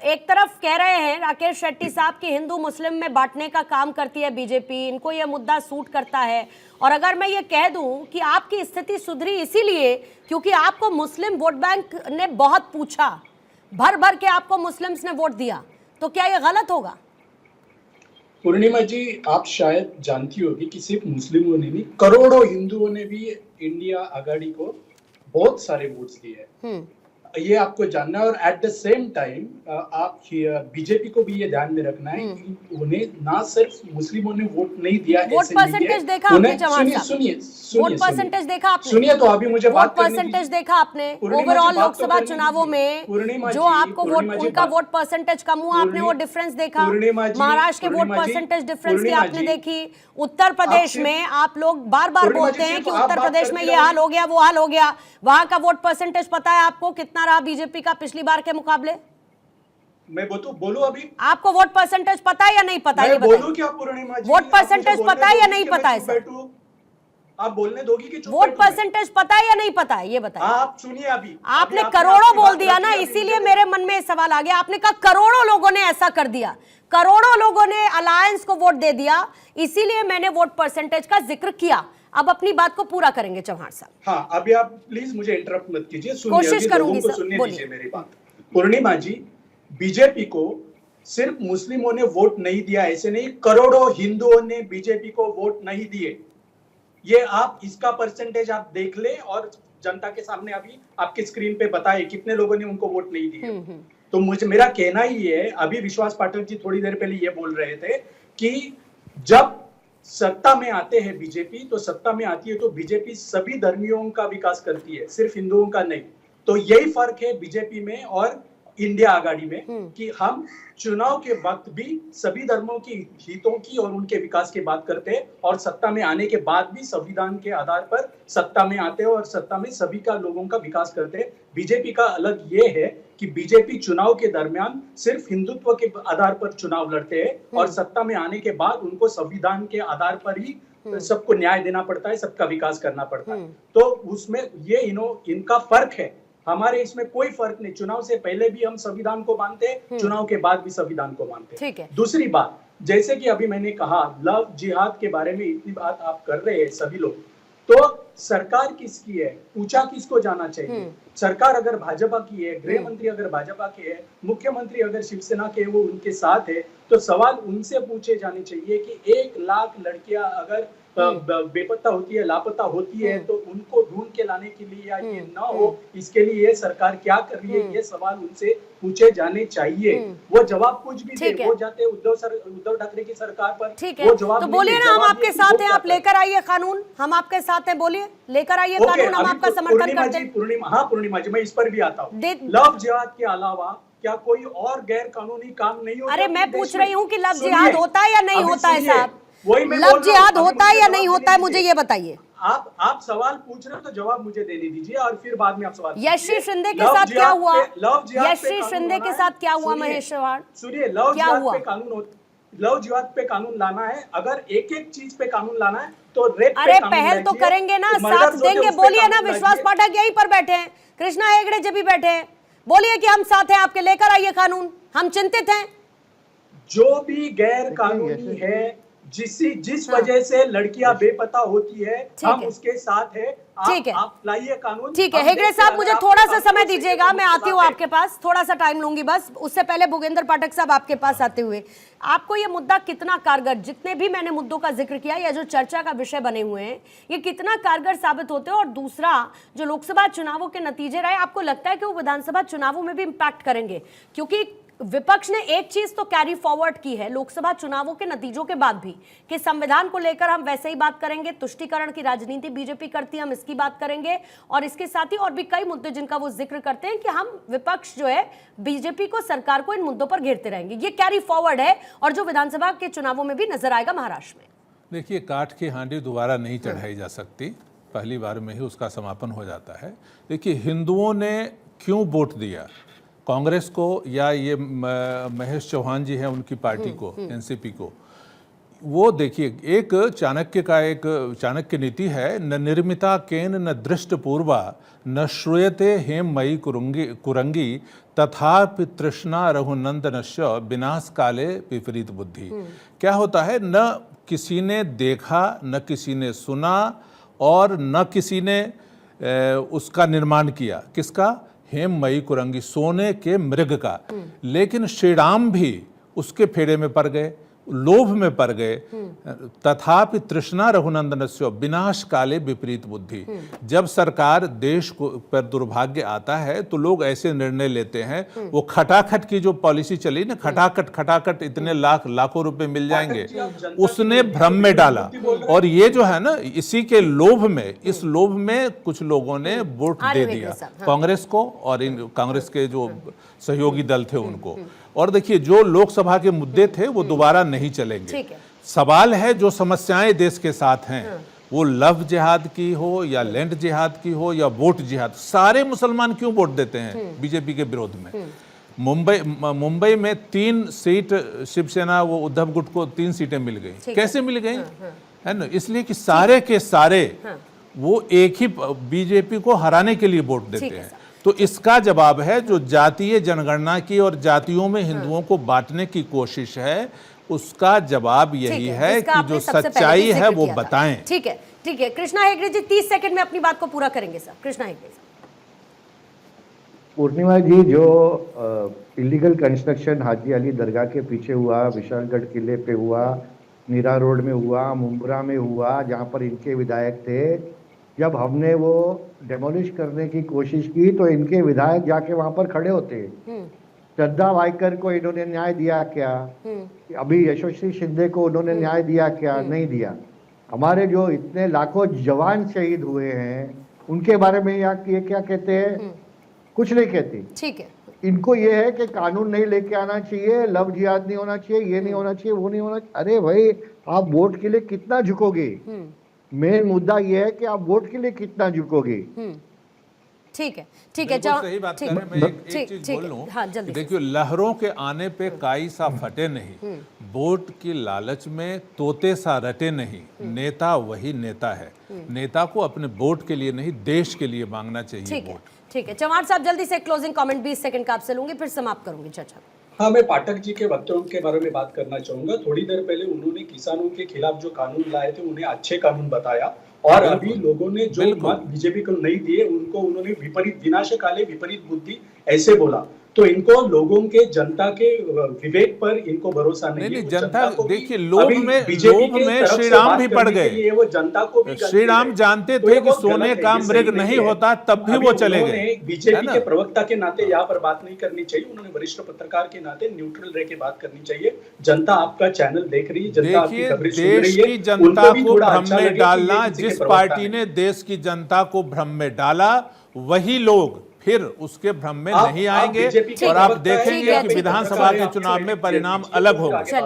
एक तरफ कह रहे हैं राकेश शेट्टी साहब कि हिंदू मुस्लिम में बांटने का काम करती है बीजेपी, इनको ये मुद्दा सूट करता है। और अगर मैं ये कह दूं कि आपकी स्थिति सुधरी इसीलिए क्योंकि आपको मुस्लिम वोट बैंक ने बहुत पूछा, भर भर के आपको मुस्लिम्स ने वोट दिया, तो क्या ये गलत होगा? पूर्णिमा जी, आप शायद जानती होगी कि सिर्फ मुस्लिमों ने नहीं, करोड़ों हिंदुओं ने भी इंडिया आघाड़ी को बहुत सारे वोट्स दिए हैं। ये आपको जानना है। और एट द सेम टाइम आप बीजेपी को भी ये ध्यान में रखना है कि उन्हें ना सिर्फ मुस्लिमों ने वोट नहीं दिया, वोट परसेंटेज देखा आपने जवान साहब? सुनिए वोट परसेंटेज देखा आपने? सुनिए तो अभी मुझे बात करने दीजिए। परसेंटेज देखा आपने ओवरऑल लोकसभा चुनावों में जो आपको वोट, उनका वोट परसेंटेज कम हुआ, आपने वो डिफरेंस देखा? महाराष्ट्र के वोट परसेंटेज डिफरेंस की आपने देखी? उत्तर प्रदेश में आप लोग बार बार बोलते हैं कि उत्तर प्रदेश में ये हाल हो गया, वो हाल हो गया, वहां का वोट परसेंटेज पता है आपको कितना रहा बीजेपी का पिछली बार के मुकाबले? मैं बोलूं अभी? आपको वोट परसेंटेज पता है या नहीं पता? ये बोलूं क्या पूर्णिमा जी? वोट परसेंटेज पता है या नहीं पता है सर? आप बोलने दोगी कि चुप वोट परसेंटेज पता है या नहीं पता है, ये बताइए। आप सुनिए अभी। आपने करोड़ों बोल दिया ना, इसीलिए मेरे मन में सवाल आ गया। आपने कहा करोड़ों लोगों ने ऐसा कर दिया, करोड़ों लोगों ने अलायंस को वोट दे दिया, इसीलिए मैंने वोट परसेंटेज का जिक्र किया। अब अपनी बात को पूरा करेंगे चौहान साहब। हाँ, अभी आप प्लीज मुझे इंटरप्ट मत कीजिए, कोशिश करूंगी सर, सुनने दीजिए मेरी बात। पूर्णिमा जी, बीजेपी को सिर्फ मुस्लिमों ने वोट नहीं दिया, ऐसे नहीं, करोड़ों हिंदुओं ने बीजेपी को वोट नहीं दिए। ये आप इसका परसेंटेज आप देख ले और जनता के सामने अभी आपके स्क्रीन पे बताए कितने लोगों ने उनको वोट नहीं दिए। तो मेरा कहना ही है, अभी विश्वास पाठक जी थोड़ी देर पहले ये बोल रहे थे कि जब सत्ता में आते हैं बीजेपी, तो सत्ता में आती है तो बीजेपी सभी धर्मियों का विकास करती है, सिर्फ हिंदुओं का नहीं। तो यही फर्क है बीजेपी में और इंडिया आघाड़ी में कि हम चुनाव के वक्त भी सभी धर्मों की हितों की और उनके विकास की बात करते हैं, और सत्ता में आने के बाद भी संविधान के आधार पर सत्ता में आते हैं और सत्ता में सभी का लोगों का विकास करते हैं। बीजेपी का अलग ये है कि बीजेपी चुनाव के दरमियान सिर्फ हिंदुत्व के आधार पर चुनाव लड़ते हैं और सत्ता में आने के बाद उनको संविधान के आधार पर ही सबको न्याय देना पड़ता है, सबका विकास करना पड़ता है। तो उसमें ये इनका फर्क है। हमारे इसमें कोई फर्क नहीं। चुनाव से पहले भी हम संविधान को मानते हैं, चुनाव के बाद भी संविधान को मानते हैं। दूसरी बात, जैसे कि अभी मैंने कहा, लव जिहाद के बारे में इतनी बात आप कर रहे हैं सभी लोग, तो सरकार किसकी है, पूछा किसको जाना चाहिए? सरकार अगर भाजपा की है, गृह मंत्री अगर भाजपा के है, मुख्यमंत्री अगर शिवसेना के वो उनके साथ है, तो सवाल उनसे पूछे जाने चाहिए कि 1 लाख लड़कियां अगर बेपत्ता होती है, लापता होती है, तो उनको ढूंढ के लाने के लिए या ये ना हो, इसके लिए ये सरकार क्या कर रही है, ये सवाल उनसे पूछे जाने चाहिए। वो जवाब कुछ भी दे, वो जाते उद्धव ठाकरे की सरकार पर, वो जवाब तो बोलिए ना, हम आपके साथ हैं, आप लेकर आइए कानून, हम आपके साथ हैं, बोलिए लेकर आइए कानून, हम आपका समर्थन करते हैं। पूर्णिमा जी, मैं इस पर भी आता हूँ। लव जिहाद के अलावा क्या कोई और गैर कानूनी काम नहीं होता? अरे मैं पूछ रही हूँ कि लव जिहाद होता है या नहीं होता है साहब? वही मैं लव जिहाद होता है या नहीं होता है, मुझे ये बताइए। आप सवाल पूछ रहे हो तो जवाब मुझे देने दीजिए और फिर बाद में आप सवाल। यशश्री शिंदे के साथ क्या हुआ? यशश्री शिंदे के साथ क्या हुआ? महेश चव्हाण, सुनिए, लव जिहाद पे कानून लाना है, अगर एक एक चीज पे कानून लाना है तो रेप पे अरे पहल तो करेंगे ना, साथ देंगे। बोलिए ना, विश्वास पाठक यहीं पर बैठे हैं, कृष्णा हेगड़े जी भी बैठे हैं, बोलिए कि हम साथ हैं आपके, लेकर आइए कानून, हम चिंतित हैं। जो भी गैर कानूनी है, जिस वजह से लड़कियां बेपता होती है, हम उसके साथ है। आप लाइए कानून। ठीक है हेगड़े साहब, मुझे थोड़ा सा समय दीजिएगा, मैं आती हूँ आपके पास, थोड़ा सा टाइम लूंगी बस। उससे पहले भूपेंद्र पाठक साहब आपके पास आते हुए, आपको ये मुद्दा कितना कारगर, जितने भी मैंने मुद्दों का जिक्र किया या जो चर्चा का विषय बने हुए हैं, ये कितना कारगर साबित होते हैं? और दूसरा, जो लोकसभा चुनावों के नतीजे रहे, आपको लगता है कि वो विधानसभा चुनावों में भी इम्पैक्ट करेंगे? क्योंकि विपक्ष ने एक चीज तो कैरी फॉरवर्ड की है लोकसभा चुनावों के नतीजों के बाद भी, कि संविधान को लेकर हम वैसे ही बात करेंगे, तुष्टीकरण की राजनीति बीजेपी करती है, हम इसकी बात करेंगे, और इसके साथ ही और भी कई मुद्दे जिनका वो जिक्र करते हैं कि हम विपक्ष जो है बीजेपी को, सरकार को इन मुद्दों पर घेरते रहेंगे। ये कैरी फॉरवर्ड है और जो विधानसभा के चुनावों में भी नजर आएगा महाराष्ट्र में। देखिए, काठ की हांडी दोबारा नहीं चढ़ाई जा सकती, पहली बार में ही उसका समापन हो जाता है। देखिए, हिंदुओं ने क्यों वोट दिया कांग्रेस को या ये महेश चौहान जी हैं उनकी पार्टी को, एनसीपी को, वो देखिए, एक चाणक्य नीति है, न निर्मिता केन न दृष्ट पूर्वा न श्रूयते हेममयी कुरंगी तथापि तृष्णा रघुनंदनश्च विनाश काले विपरीत बुद्धि। क्या होता है, न किसी ने देखा, न किसी ने सुना और न किसी ने उसका निर्माण किया। किसका? हेममयी कुरंगी, सोने के मृग का। लेकिन श्री राम भी उसके फेरे में पड़ गए, लोभ में पड़ गए। तथापि तृष्णा रघुनंदनस्य विनाश काले विपरीत बुद्धि। जब सरकार देश को पर दुर्भाग्य आता है तो लोग ऐसे निर्णय लेते हैं। वो खटाखट की जो पॉलिसी चली ना, खटाखट इतने लाखों रुपए मिल जाएंगे, उसने भ्रम में डाला। और ये जो है ना, इसी के लोभ में, इस लोभ में कुछ लोगों ने वोट दे दिया कांग्रेस को और इन कांग्रेस के जो सहयोगी दल थे उनको। और देखिए, जो लोकसभा के मुद्दे थे वो दोबारा नहीं चलेंगे। सवाल है जो समस्याएं देश के साथ हैं, वो लव जिहाद की हो या लैंड जिहाद की हो या वोट जिहाद, सारे मुसलमान क्यों वोट देते हैं बीजेपी के विरोध में? मुंबई में 3 सीट शिवसेना, वो उद्धव गुट को 3 सीटें मिल गई। कैसे मिल गई? है ना, इसलिए कि सारे के सारे वो एक ही बीजेपी को हराने के लिए वोट देते हैं। तो इसका जवाब है जो जातीय जनगणना की और जातियों में हिंदुओं को बांटने की कोशिश है, उसका जवाब यही है कि जो सच्चाई है वो बताएं। ठीक है। कृष्णा हेगड़े जी 30 सेकंड में अपनी बात को पूरा करेंगे सर। कृष्णा हेगड़े साहब। पूर्णिमा जी, जो इलीगल कंस्ट्रक्शन हाजी अली दरगाह के पीछे हुआ, विशालगढ़ किले पे हुआ, नीरा रोड में हुआ, मुंब्रा में हुआ, जहाँ पर इनके विधायक थे, जब हमने वो डेमोलिश करने की कोशिश की तो इनके विधायक जाके वहां पर खड़े होते। श्रद्धा वाइकर को इन्होंने न्याय दिया क्या? अभी यशस्वी शिंदे को उन्होंने न्याय दिया क्या? नहीं दिया। हमारे जो इतने लाखों जवान शहीद हुए हैं उनके बारे में ये क्या कहते हैं? कुछ नहीं कहते। ठीक है। इनको ये है कि कानून नहीं लेके आना चाहिए, लव जिहाद नहीं होना चाहिए, ये नहीं होना चाहिए, वो नहीं होना चाहिए। अरे भाई, आप वोट के लिए कितना झुकोगे? मेन मुद्दा यह है कि आप वोट के लिए कितना झुकोगे। ठीक है। सही बात कर रहे हैं। मैं एक चीज बोल लूं। हाँ, जल्दी। देखिए, लहरों के आने पे काई सा फटे नहीं, वोट की लालच में तोते सा रटे नहीं। नेता वही नेता है। नेता को अपने वोट के लिए नहीं, देश के लिए मांगना चाहिए वोट। ठीक है। चव्हाण साहब, जल्दी से क्लोजिंग कमेंट 20 सेकंड का आपसे लूंगी, फिर समाप्त करूंगी चर्चा। हाँ, मैं पाठक जी के वक्तव्यों के बारे में बात करना चाहूंगा। थोड़ी देर पहले उन्होंने किसानों के खिलाफ जो कानून लाए थे उन्हें अच्छे कानून बताया, और अभी लोगों ने जो मत बीजेपी को नहीं दिए उनको उन्होंने विपरीत, विनाश काले विपरीत बुद्धि ऐसे बोला। तो इनको लोगों के, जनता के विवेक पर इनको भरोसा नहीं है। जनता देखिए, लोभ में श्री राम भी पड़ गए। वो जनता को भी, श्री राम जानते थे कि सोने का मृग नहीं होता, तब भी वो चले गए। बीजेपी के प्रवक्ता के नाते यहाँ पर बात नहीं करनी चाहिए, उन्होंने वरिष्ठ पत्रकार के नाते न्यूट्रल रह के बात करनी चाहिए। जनता आपका चैनल देख रही है, जनता आपकी खबरें सुन रही है। देश की जनता को भ्रम में डालना, जिस पार्टी ने देश की जनता को भ्रम में डाला, वही लोग फिर उसके भ्रम में नहीं आएंगे। और आप देखेंगे कि विधानसभा के चुनाव में परिणाम अलग होंगे।